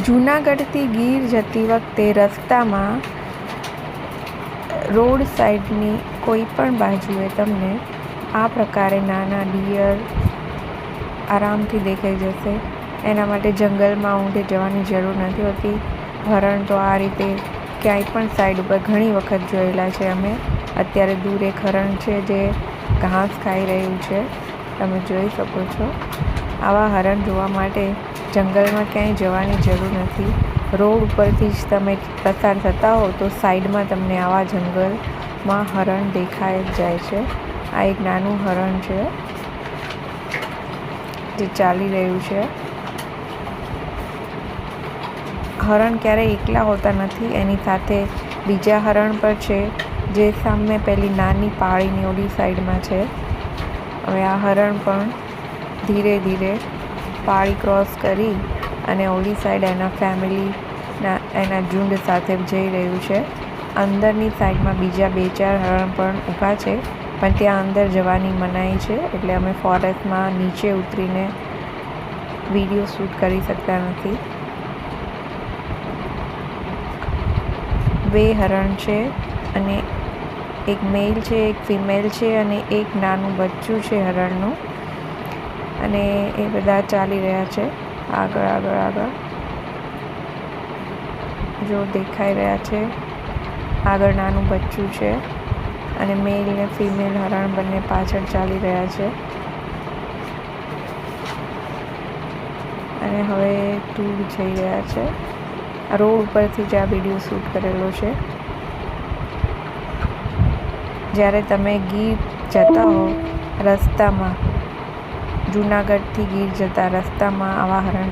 જૂનાગઢથી ગીર જતી વખતે રસ્તામાં રોડ સાઈડની કોઈ પણ બાજુએ તમને આ પ્રકારે નાના ડિયર આરામથી દેખાઈ જશે. એના માટે જંગલમાં ઊંધે જવાની જરૂર નથી હોતી. હરણ તો આ રીતે ક્યાંય પણ સાઈડ ઉપર ઘણી વખત જોયેલા છે અમે. અત્યારે દૂર એક હરણ છે જે ઘાસ ખાઈ રહ્યું છે, તમે જોઈ શકો છો. આવા હરણ જોવા માટે જંગલમાં ક્યાંય જવાની જરૂર નથી. રોડ ઉપરથી જ તમે પસાર થતા હો તો સાઈડમાં તમને આવા જંગલમાં હરણ દેખાઈ જ જાય છે. આ એક નાનું હરણ છે જે ચાલી રહ્યું છે. હરણ ક્યારેય એકલા હોતા નથી, એની સાથે બીજા હરણ પણ છે જે સામે પેલી નાની પાળીની ઓલી સાઈડમાં છે. હવે આ હરણ પણ ધીરે ધીરે પાળી ક્રોસ કરી અને ઓલી સાઈડ એના ફેમિલીના એના ઝુંડ સાથે જઈ રહ્યું છે. અંદરની સાઈડમાં બીજા 2-4 હરણ પણ ઊભા છે, પણ ત્યાં અંદર જવાની મનાઈ છે, એટલે અમે ફોરેસ્ટમાં નીચે ઉતરીને વિડીયો શૂટ કરી શકતા નથી. 2 હરણ છે અને એક મેલ છે, એક ફિમેલ છે અને એક નાનું બચ્ચું છે હરણનું. અને એ બધા ચાલી રહ્યા છે આગળ. જો દેખાઈ રહ્યા છે, આગળ નાનું બચ્ચું છે અને મેલ ને ફિમેલ હરણ બંને પાછળ ચાલી રહ્યા છે. અને હવે દૂર જઈ રહ્યા છે. રોડ ઉપરથી જ આ વિડીયો શૂટ કરેલો છે. જ્યારે તમે ગીર જતા હો રસ્તામાં, જૂનાગઢથી ગીર જતા રસ્તામાં આવા હરણ